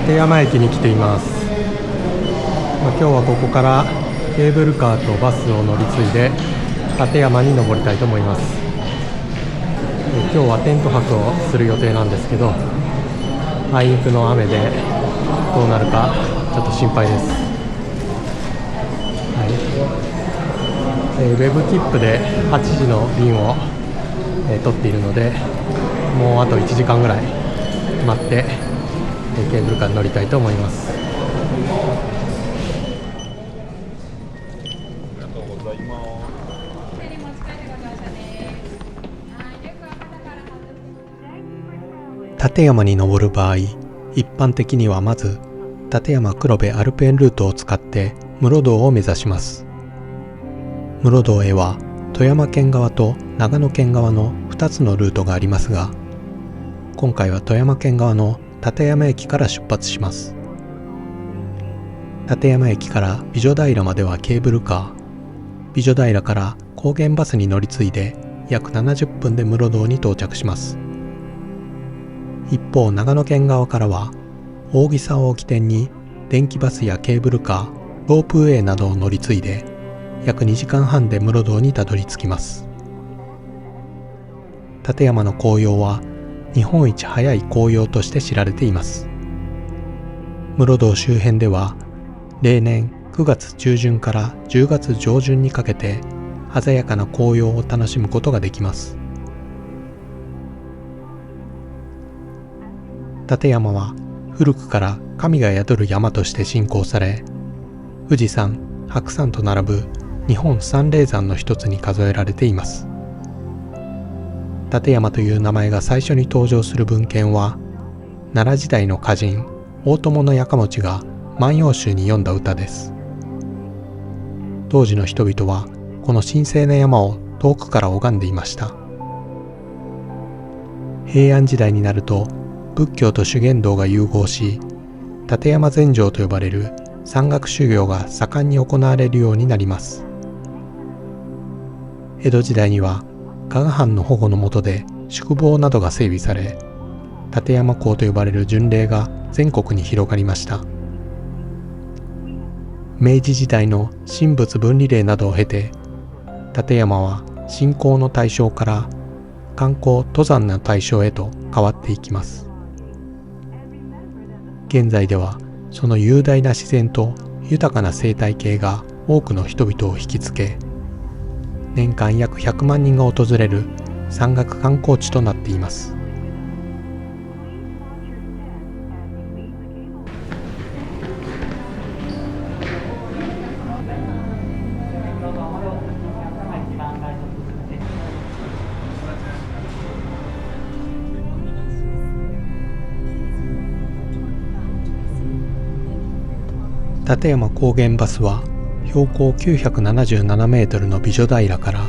立山駅に来ています。今日はここからケーブルカーとバスを乗り継いで立山に登りたいと思います。今日はテント泊をする予定なんですけど、あいにくの雨でどうなるかちょっと心配です。ウェブ切符で8時の便を、取っているので、もうあと1時間ぐらい待ってケーブルカーに乗りたいと思います。立山に登る場合、一般的にはまず立山黒部アルペンルートを使って室堂を目指します。室堂へは富山県側と長野県側の2つのルートがありますが、今回は富山県側の立山駅から出発します。立山駅から美女平まではケーブルカー、美女平から高原バスに乗り継いで約70分で室堂に到着します。一方、長野県側からは扇沢を起点に電気バスやケーブルカー、ロープウェイなどを乗り継いで約2時間半で室堂にたどり着きます。立山の紅葉は日本一早い紅葉として知られています。室堂周辺では例年9月中旬から10月上旬にかけて鮮やかな紅葉を楽しむことができます。立山は古くから神が宿る山として信仰され、富士山、白山と並ぶ日本三霊山の一つに数えられています。立山という名前が最初に登場する文献は、奈良時代の歌人大友のやかもちが万葉集に詠んだ歌です。当時の人々はこの神聖な山を遠くから拝んでいました。平安時代になると仏教と修験道が融合し、立山禅定と呼ばれる山岳修行が盛んに行われるようになります。江戸時代には加賀藩の保護の下で宿坊などが整備され、立山講と呼ばれる巡礼が全国に広がりました。明治時代の神仏分離令などを経て、立山は信仰の対象から観光・登山の対象へと変わっていきます。現在ではその雄大な自然と豊かな生態系が多くの人々を引きつけ、年間約100万人が訪れる山岳観光地となっています。立山高原バスは標高977メートルの美女平から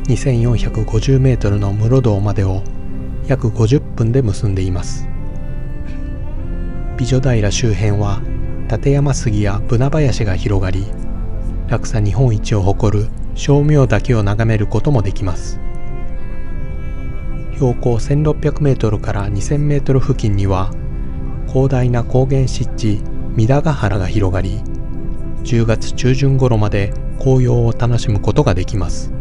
2450メートルの室堂までを約50分で結んでいます。美女平周辺は立山杉やブナ林が広がり、落差日本一を誇る称名岳を眺めることもできます。標高1600メートルから2000メートル付近には広大な高原湿地三田ヶ原が広がり、10月中旬頃まで紅葉を楽しむことができます。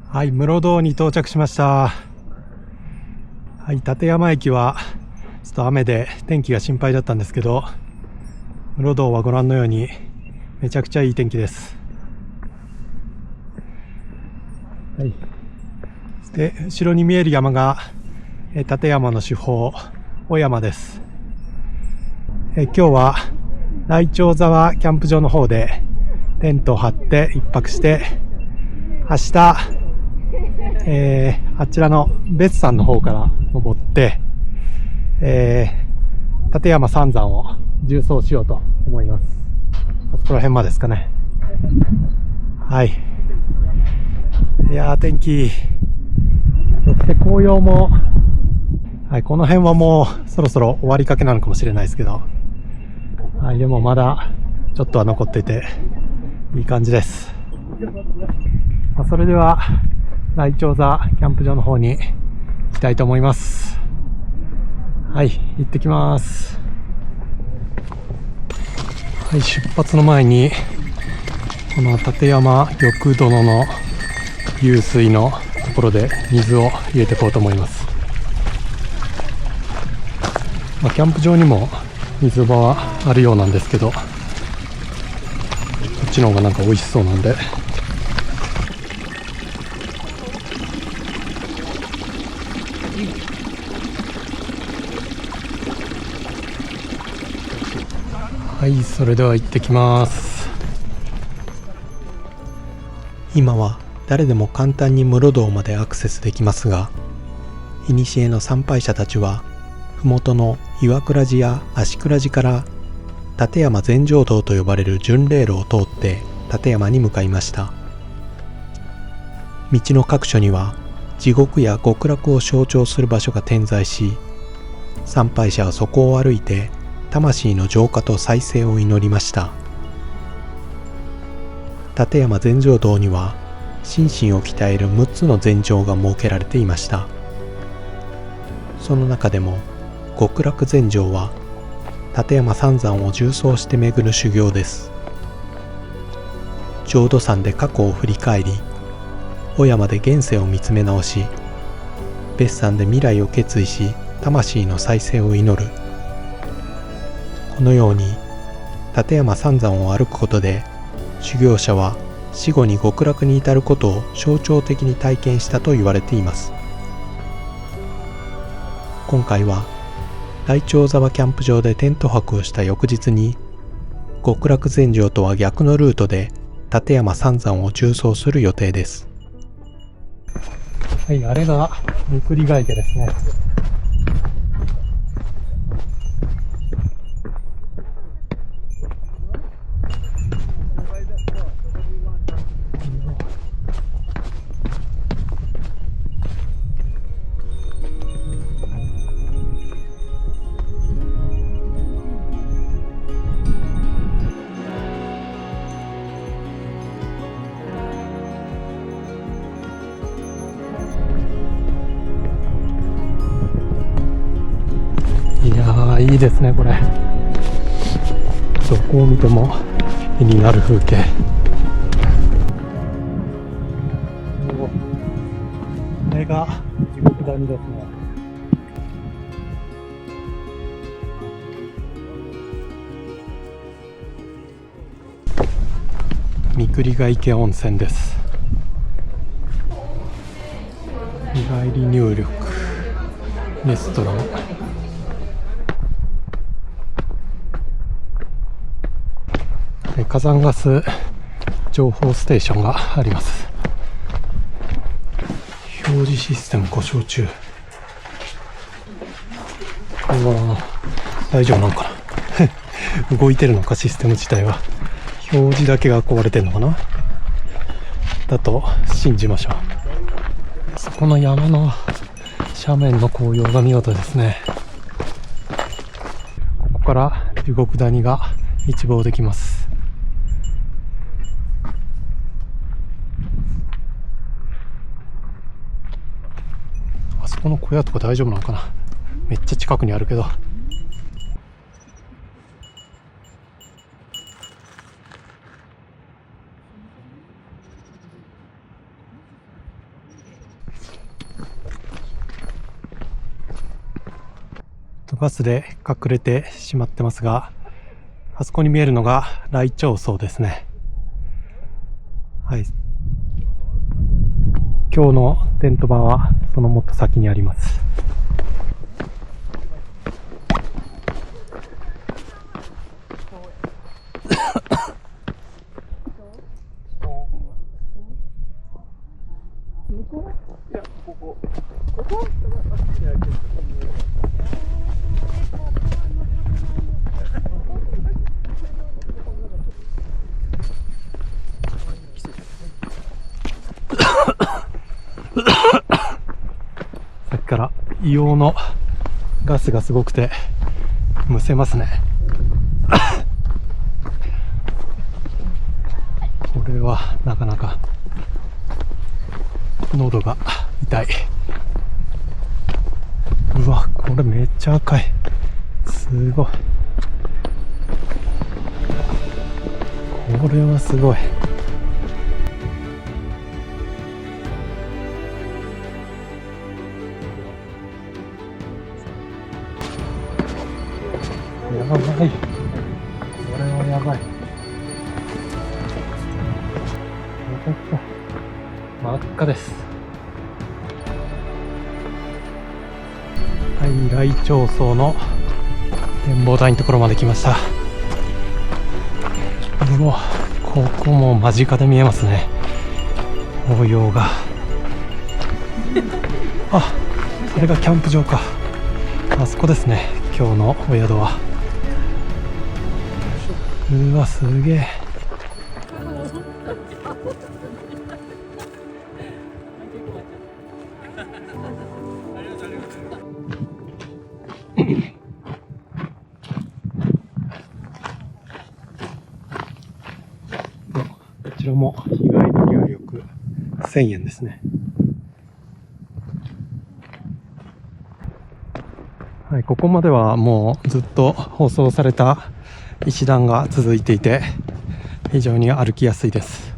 はい、室堂に到着しました。はい、立山駅はちょっと雨で天気が心配だったんですけど、室堂はご覧のようにめちゃくちゃいい天気です。はい、で後ろに見える山が立山の主峰雄山です。今日は来鳥沢キャンプ場の方でテントを張って一泊して、明日、あちらの別山の方から登って、立山三山を縦走しようと思います。あそこら辺までですかね。はい。いやー、天気、そして紅葉もはい、この辺はもうそろそろ終わりかけなのかもしれないですけど、はい、でもまだちょっとは残っていていい感じです。それでは来鳥座キャンプ場の方に行きたいと思います。はい、行ってきます。はい、出発の前にこの立山玉殿の湧水のところで水を入れていこうと思います。キャンプ場にも水場はあるようなんですけど、こっちの方がなんか美味しそうなんで、はい、それでは行ってきます。今は誰でも簡単に室堂までアクセスできますが、古の参拝者たちは麓の岩倉寺や足倉寺から立山全成道と呼ばれる巡礼路を通って立山に向かいました。道の各所には地獄や極楽を象徴する場所が点在し、参拝者はそこを歩いて魂の浄化と再生を祈りました。立山全成道には心身を鍛える6つの禅定が設けられていました。その中でも極楽禅定は立山三山を縦走して巡る修行です。浄土山で過去を振り返り、小山で現世を見つめ直し、別山で未来を決意し魂の再生を祈る。このように立山三山を歩くことで修行者は死後に極楽に至ることを象徴的に体験したと言われています。今回は来鳥沢キャンプ場でテント泊をした翌日に極楽禅定とは逆のルートで立山三山を縦走する予定です。はい、あれが三栗ヶ池ですね。いいですね、これ。どこを見ても絵になる風景。これが地獄谷ですね。三栗ヶ池温泉です。日帰り入浴レストラン。火山ガス情報ステーションがあります。表示システム故障中。これは大丈夫なのかな動いてるのか、システム自体は。表示だけが壊れてるのかな、だと信じましょう。そこの山の斜面の紅葉が見事ですね。ここから地獄谷が一望できます。あそこの小屋とか大丈夫なのかな、めっちゃ近くにあるけど。バスで隠れてしまってますが、あそこに見えるのが来鳥荘ですね。はい。今日のテント場はそのもっと先にあります。さっきから硫黄のガスがすごくてむせますね。これはなかなか喉が痛い。うわ、これめっちゃ赤い。すごい。これはすごい。やばい。これはやばい。めちゃくちゃ真っ赤です。はい、来町荘の展望台のところまで来ました。うわ、ここも間近で見えますね、紅葉が。あ、それがキャンプ場か。あそこですね、今日のお宿は。うわ、すげえ。こちらも日帰り入浴1000円ですね。はい、ここまではもうずっと舗装された石段が続いていて非常に歩きやすいです。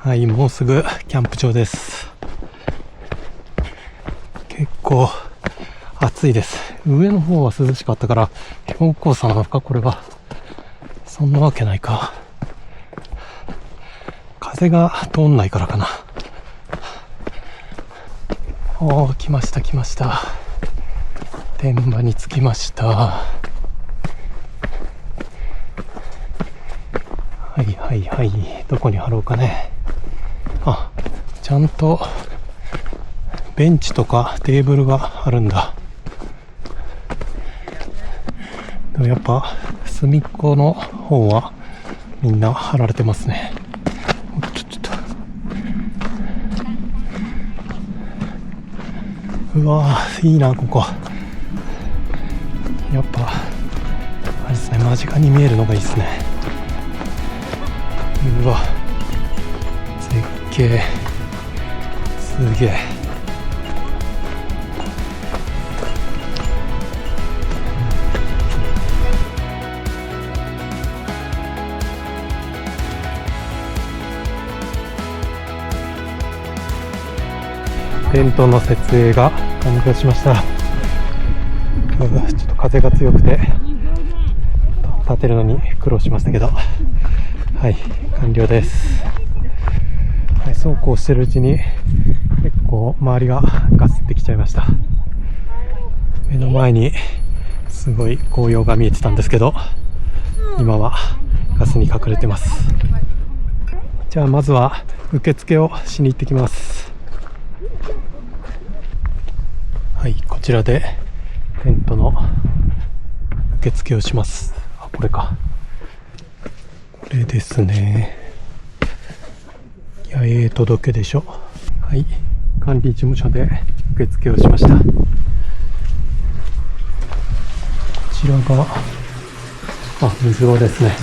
はい、もうすぐキャンプ場です。結構暑いです。上の方は涼しかったから標高差なのか、これは。そんなわけないか。風が通んないからかな。おー、来ました来ました。天場に着きました。はいはいはい、どこに貼ろうかね。あ、ちゃんとベンチとかテーブルがあるんだ。でもやっぱ隅っこの方はみんな貼られてますね。ちょっとうわー、いいなここ。やっぱあれですね、間近に見えるのがいいですね。うわ、絶景すげえ。テントの設営が完了しました。ちょっと風が強くて立てるのに苦労しましたけど、はい、完了です。はい、そうこうしてるうちに結構周りがガスってきちゃいました。目の前にすごい紅葉が見えてたんですけど、今はガスに隠れてます。じゃあまずは受付をしに行ってきます。はい、こちらでテントの受付をします。あ、これか。これですね。野営届でしょ。はい、管理事務所で受付をしました。こちらが、あ、水場ですね。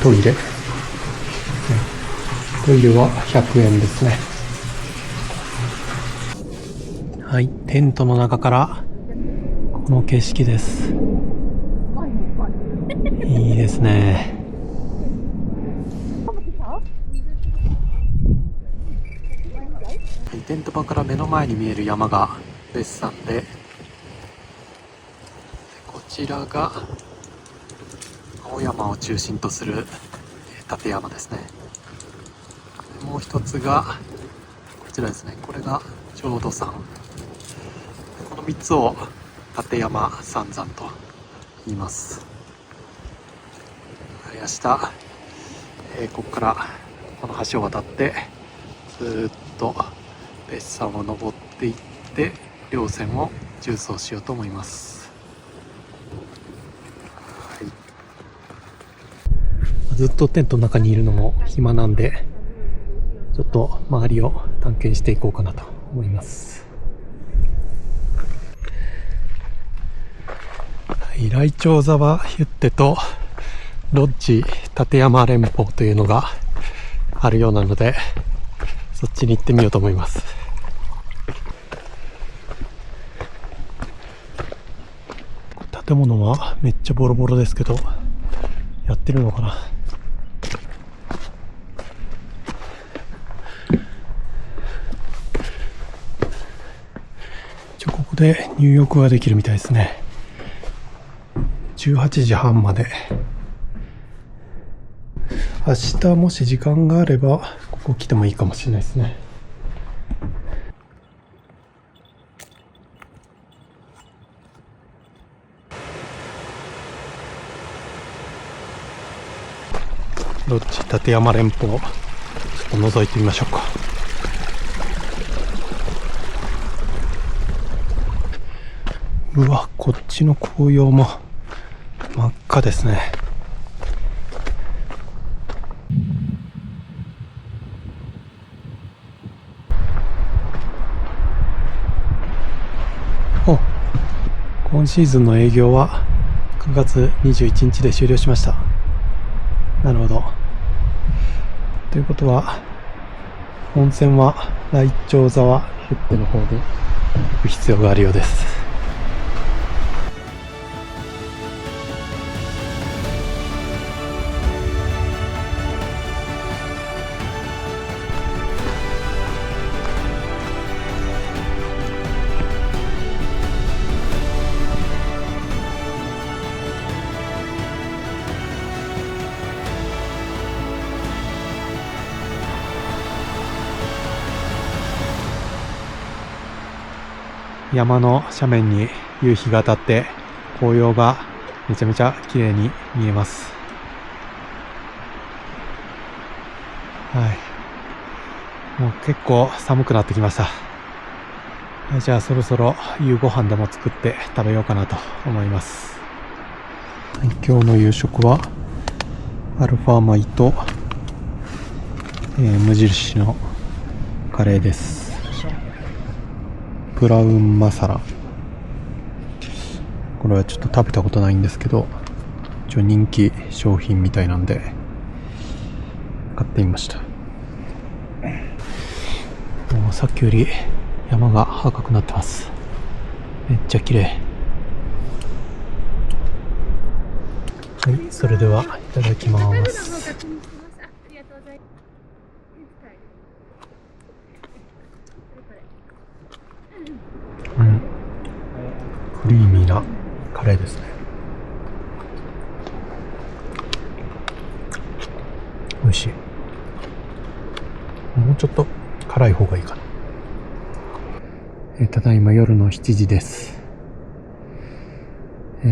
トイレ。トイレは100円ですね。はい、テントの中からこの景色です。いいですね。テント場から目の前に見える山が別山で、こちらが青山を中心とする立山ですね。もう一つがこちらですね。これが浄土山。この3つを立山三山と言います。明日、ここからこの橋を渡ってずっと別山を登っていって稜線を縦走しようと思います。はい、ずっとテントの中にいるのも暇なんで、ちょっと周りを探検していこうかなと思います。来鳥沢ヒュッテとロッジ立山連峰というのがあるようなので、そっちに行ってみようと思います。建物はめっちゃボロボロですけど、やってるのかな。ここで入浴ができるみたいですね。18時半まで。明日もし時間があればここ来てもいいかもしれないですね。ロッジ立山連峰、ちょっと覗いてみましょうか。うわ、こっちの紅葉も真っ赤ですね。今シーズンの営業は9月21日で終了しました。なるほど。ということは、温泉は来鳥沢ヒュッテの方で行く必要があるようです。山の斜面に夕日が当たって紅葉がめちゃめちゃ綺麗に見えます。はい。もう結構寒くなってきました。はい、じゃあそろそろ夕ご飯でも作って食べようかなと思います。はい、今日の夕食はアルファ米と、無印のカレーです。ブラウンマサラ。これはちょっと食べたことないんですけど、一応人気商品みたいなんで買ってみました。もうさっきより山が赤くなってます。めっちゃ綺麗。はい、それではいただきます。クリーミーなカレーですね。美味しい。もうちょっと辛い方がいいかな。ただいま夜の7時です。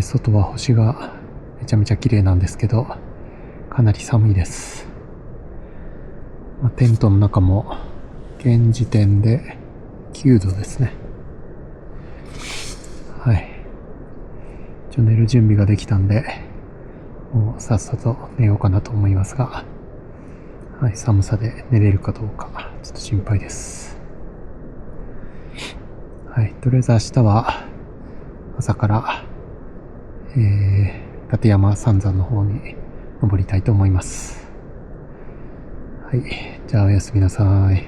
外は星がめちゃめちゃ綺麗なんですけど、かなり寒いです。テントの中も現時点で9度ですね。はい。寝る準備ができたんで、もうさっさと寝ようかなと思いますが、はい、寒さで寝れるかどうか、ちょっと心配です。はい、とりあえず明日は朝から、立山三山の方に登りたいと思います。はい、じゃあおやすみなさい。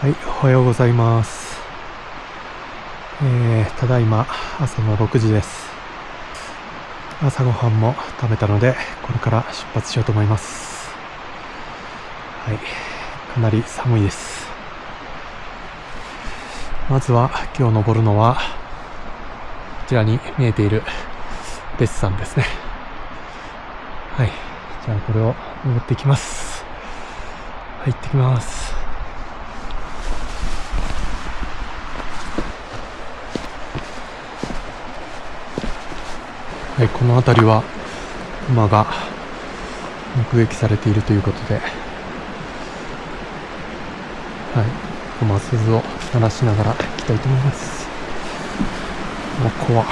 はい、おはようございます。ただいま朝の6時です。朝ごはんも食べたので、これから出発しようと思います。はい、かなり寒いです。まずは今日登るのは、こちらに見えている別山ですね。はい、じゃあこれを登っていきます。はい、行ってきます。はい、この辺りは熊が目撃されているということで、はい、熊鈴を鳴らしながら行きたいと思います。怖っ。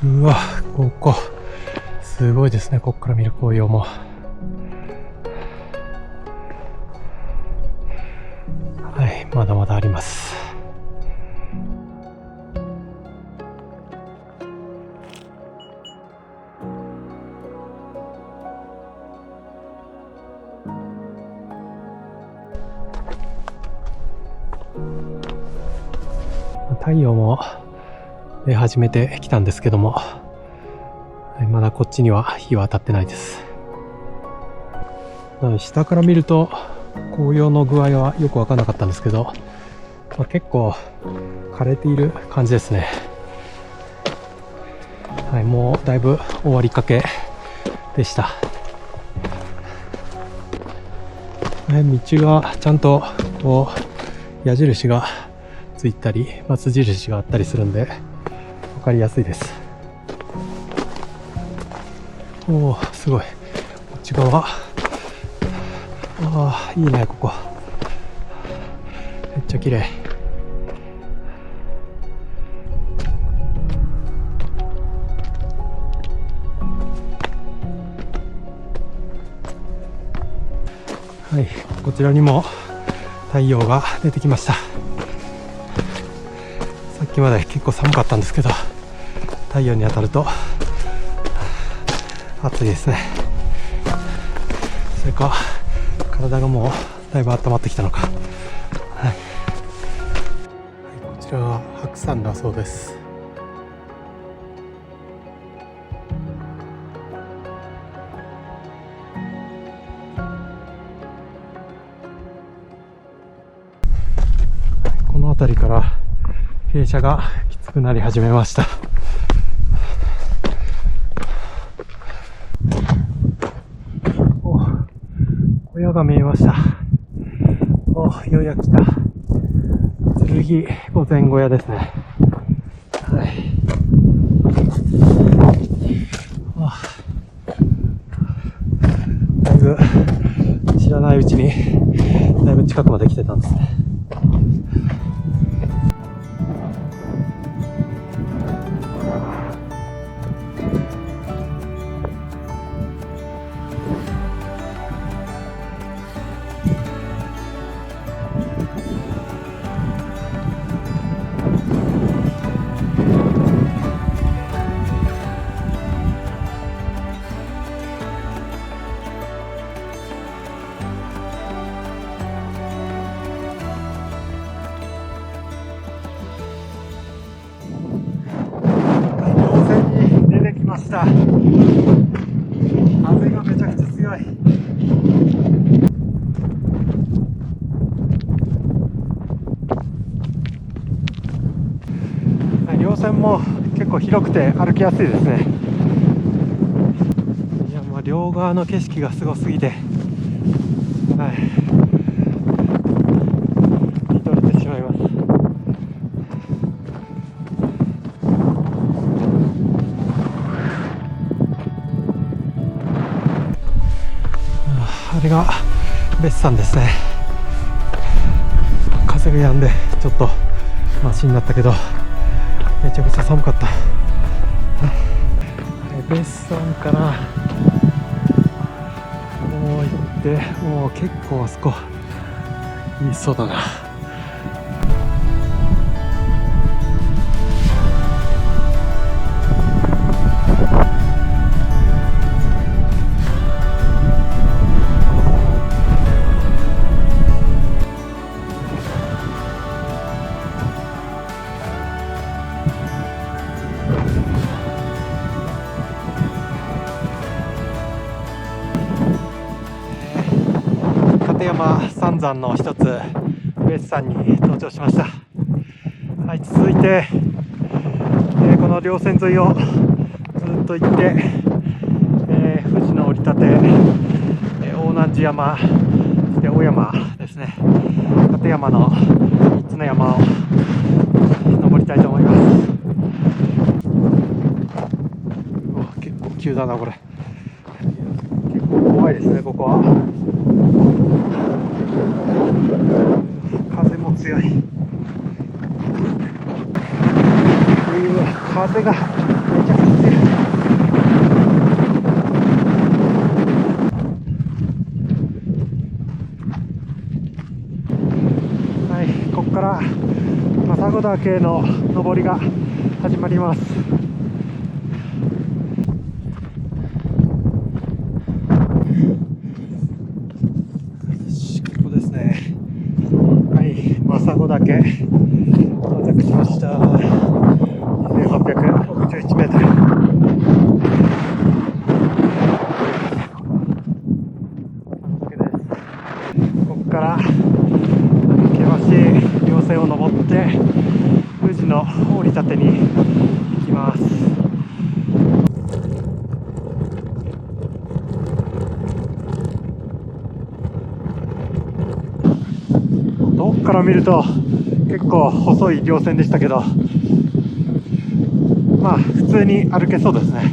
うわ、ここすごいですね。ここから見る紅葉も。はい、まだまだあります。太陽も出始めてきたんですけども、まだこっちには日は当たってないです。下から見ると紅葉の具合はよく分からなかったんですけど、結構枯れている感じですね。はい、もうだいぶ終わりかけでした。道がちゃんとこう矢印がついたりバツ印があったりするんで分かりやすいです。おー、すごい。こっち側、いいね、ここめっちゃ綺麗。はい、こちらにも太陽が出てきました。さっきまで結構寒かったんですけど、太陽に当たると暑いですね。それか体がもうだいぶ温まってきたのか。はい、こちらは白山だそうです。この辺りから傾斜がきつくなり始めました。小屋が見えました。ようやく来た。剣御前小屋ですね。はい。だいぶ知らないうちにだいぶ近くまで来てたんですね。ました。風がめちゃくちゃ強い。稜線も結構広くて歩きやすいですね。いや、両側の景色がすごすぎて、はい、見とれてしまいます。あれが別山ですね。風が止んでちょっとマシになったけど、めちゃくちゃ寒かった。別山からもう行って、もう結構あそこいいそうだな。立山三山の一つ上越山に登頂しました。はい、続いて、この稜線沿いをずっと行って、富士の降り立て、大南寺山、そして大山ですね、立山の3つの山を登りたいと思います。結構急だなこれ。結構怖いですねここは。風も強い。風がめちゃくちゃ強い。はい、ここから政子岳への登りが始まります。ここですね。はい、政子岳到着しました。2861メートル。ここから険しい稜線を登って富士の降り立てに行きます。遠くから見ると結構細い稜線でしたけど、まあ普通に歩けそうですね。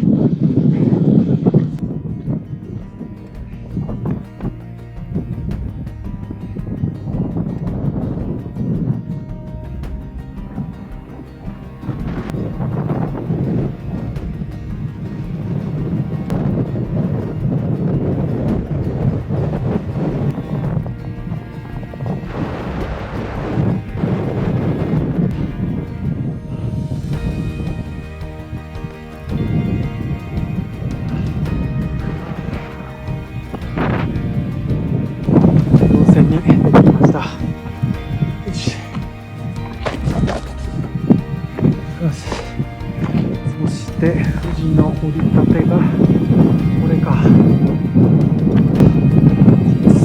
に出てきました。よし。そして富士の降り立てがこれか。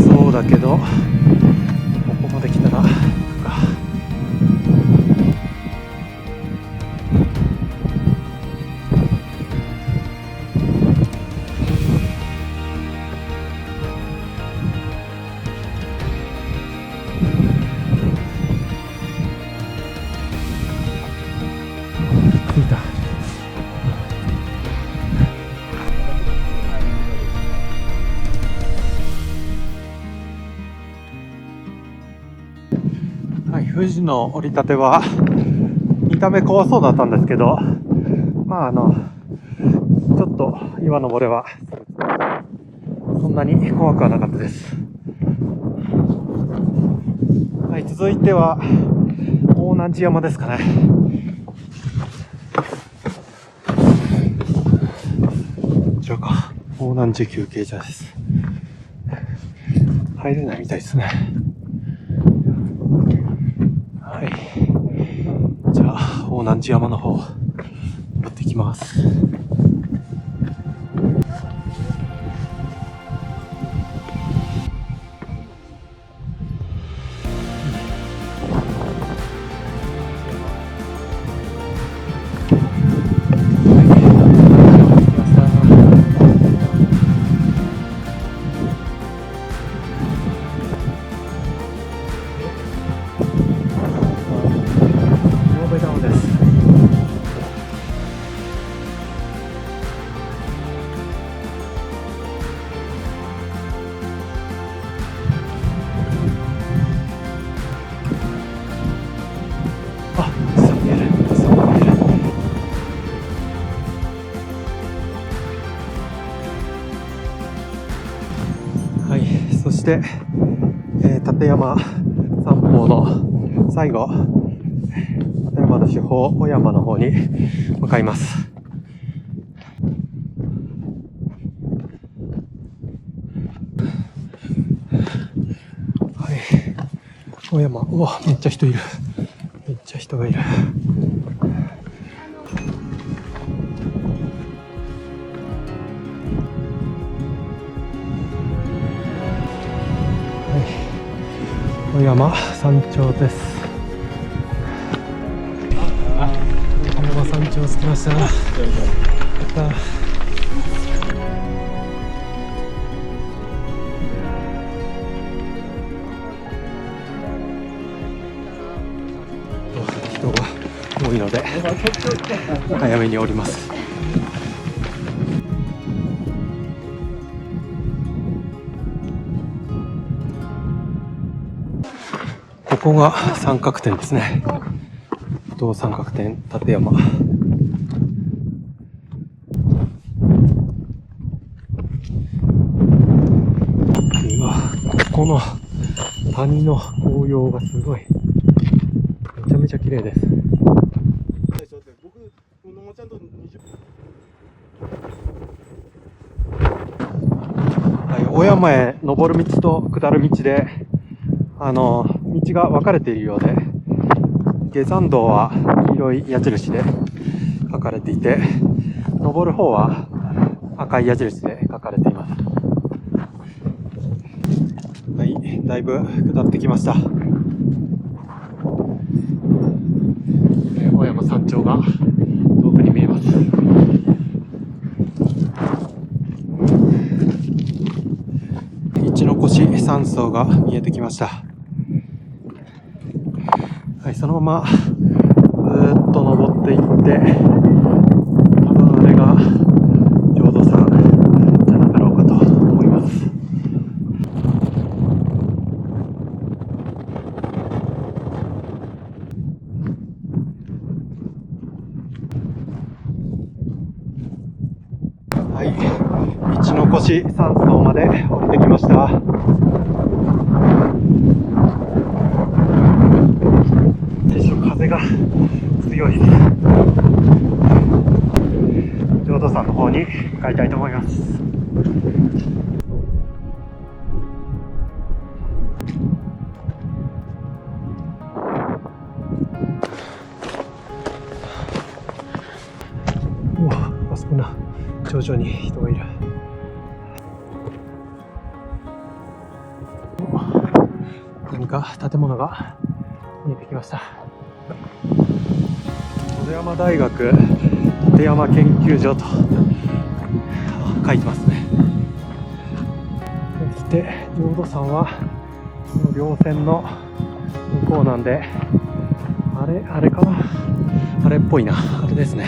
そうだけどここまで来たら着いた。はい、富士の降り立ては見た目怖そうだったんですけど、まあちょっと岩登れはそんなに怖くはなかったです。はい、続いては大南寺山ですかね。こちらか、大南寺休憩所です。入れないみたいですね。はい、じゃあ大南寺山の方登っていきます。そして、立山散歩の最後、立山の主峰小山の方に向かいます。はい、小山、うわ、めっちゃ人いる。めっちゃ人がいる。小室山山頂です。室山山頂着きました。やった。人が多いので早めに降ります。ここが三角点ですね。東三角点立山。うわ、ここの谷の紅葉がすごい。めちゃめちゃ綺麗です。はい、小山へ登る道と下る道で道が分かれているようで、下山道は黄色い矢印で書かれていて、登る方は赤い矢印で書かれています。はい、だいぶ下ってきました。小山山頂が遠くに見えます。一の越山荘が見えてきました。はい、そのままずーっと登っていって、あれが浄土山じゃなかろうかと思います。はい、一の越山荘まで降りてきました。風が強いです。浄土山の方に向かいたいと思います。うわ、あそこな頂上に人がいる。何か建物が見えてきました。立山大学立山研究所と書いてますね。そして浄土山はこの稜線の向こうなんで、あれかな、あれっぽいな、あれですね。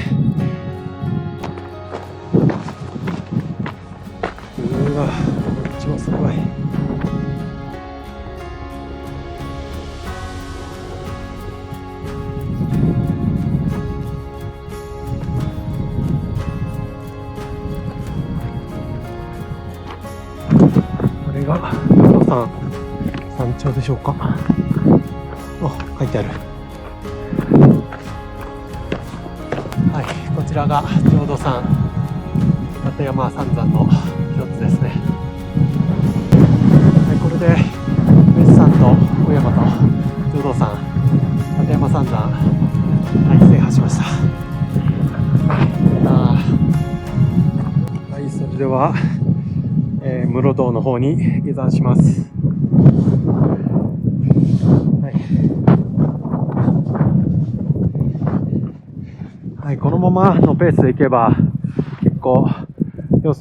うわ、こっちもすごい。これが浄土山山頂でしょうか。あ、書いてある。はい、こちらが浄土山立山三山の一つですね。はい、これで別山と小山と浄土山立山三山、はい、制覇しました。はい、それでは室堂の方に下山します。はい、このままのペースでいけば結構予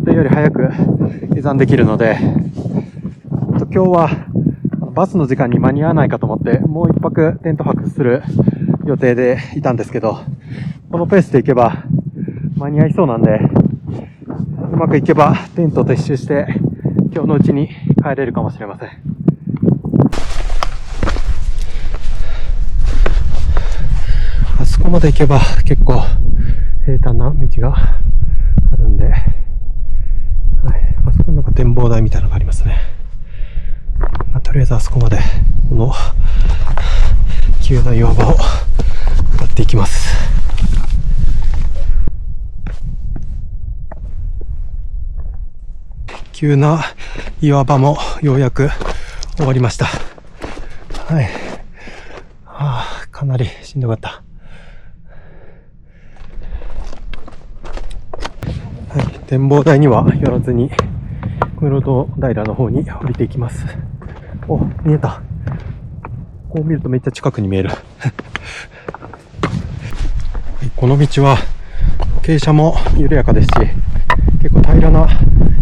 定より早く下山できるので、今日はバスの時間に間に合わないかと思ってもう一泊テント泊する予定でいたんですけど、このペースでいけば間に合いそうなんで、うまくいけばテント撤収して今日のうちに帰れるかもしれません。あそこまで行けば結構平坦な道があるんで、はい、あそこになんか展望台みたいなのがありますね。とりあえずあそこまでこの急な岩場を下っていきます。急な岩場もようやく終わりました。はい、かなりしんどかった。はい、展望台には寄らずに室堂平の方に降りていきます。お、見えた。こう見るとめっちゃ近くに見えるこの道は傾斜も緩やかですし、結構平らな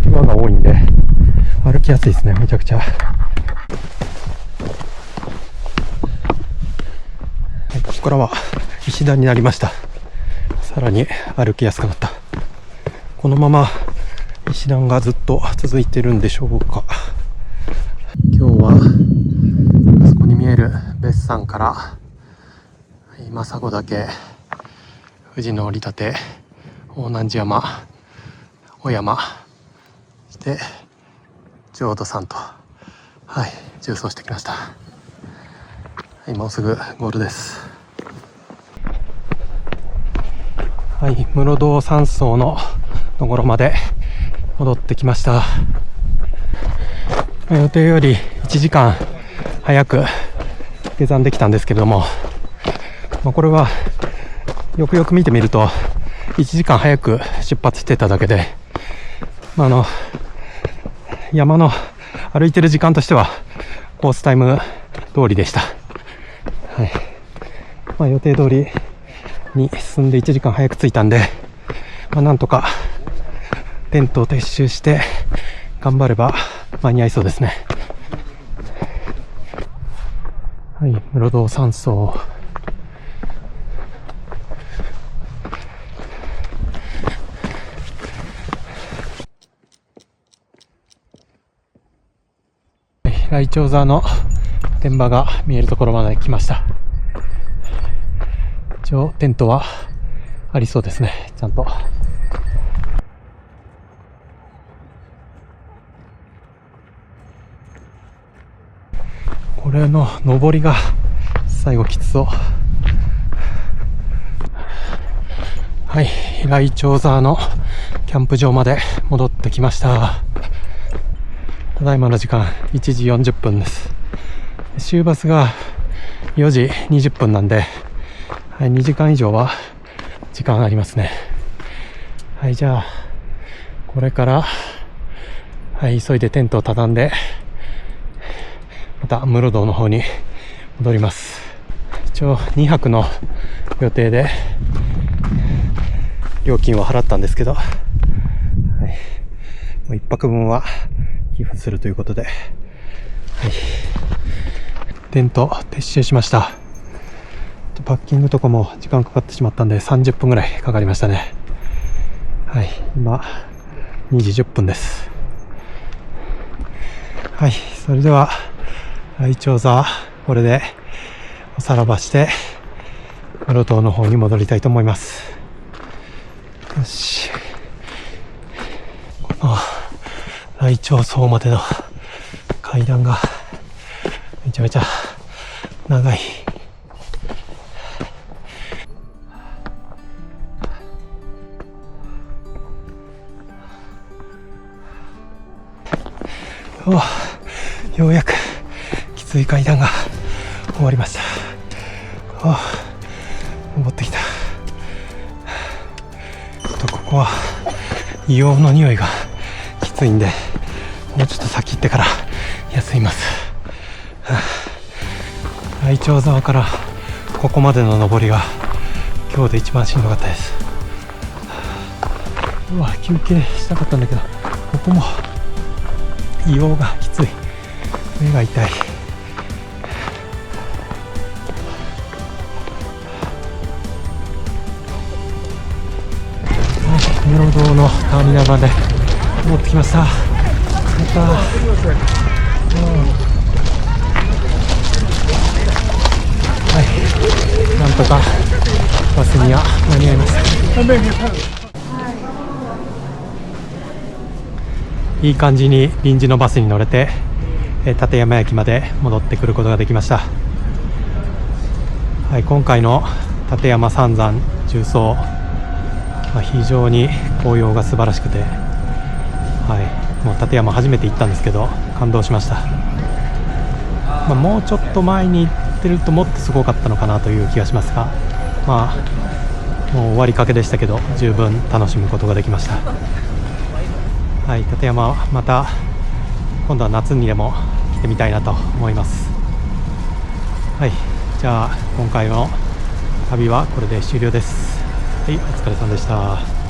岩が多いんで歩きやすいですね。めちゃくちゃ、はい、ここからは石段になりました。さらに歩きやすくなった。このまま石段がずっと続いてるんでしょうか。今日はあそこに見える別山から今佐護岳、富士の折り立て、大南寺山、小山、そして浄土山と、はい、縦走してきました。はい、もうすぐゴールです。はい、室堂山荘のところまで戻ってきました。予定より1時間早く下山できたんですけれども、これはよくよく見てみると1時間早く出発してただけで、山の歩いてる時間としてはコースタイム通りでした。はい、予定通りに進んで1時間早く着いたんで、なんとかテントを撤収して頑張れば間に合いそうですね。はい、室堂山荘。来鳥沢の天場が見えるところまで来ました。一応テントはありそうですね、ちゃんと。これの登りが最後きつそう。はい、来鳥沢のキャンプ場まで戻ってきました。ただいまの時間1時40分です。終バスが4時20分なんで、はい、2時間以上は時間ありますね。はい、じゃあこれから、はい、急いでテントを畳んでまた室堂の方に戻ります。一応2泊の予定で料金を払ったんですけど、はい、もう1泊分は寄付するということで、はい、テント撤収しました。パッキングとかも時間かかってしまったんで30分ぐらいかかりましたね。はい、今2時10分です。はい、それでは来鳥沢これでおさらばして室堂の方に戻りたいと思います。よし、この来鳥荘までの階段がめちゃめちゃ長い。ようやくきつい階段が終わりました。登ってきた。ここは硫黄の匂いがきついんで、もうちょっと先行ってから休みます。来鳥沢からここまでの登りが今日で一番しんどかったです。休憩したかったんだけど、ここも硫黄がきつい。目が痛い。室堂のターミナルまで戻ってきました。やったー。はい、なんとかバスには間に合いました。いい感じに臨時のバスに乗れて立山駅まで戻ってくることができました。はい、今回の立山三山縦走、非常に紅葉が素晴らしくて、もう立山初めて行ったんですけど感動しました。もうちょっと前に行ってるともっとすごかったのかなという気がしますが、もう終わりかけでしたけど十分楽しむことができました。はい、立山また今度は夏にでも来てみたいなと思います。はい、じゃあ今回の旅はこれで終了です。はい、お疲れ様でした。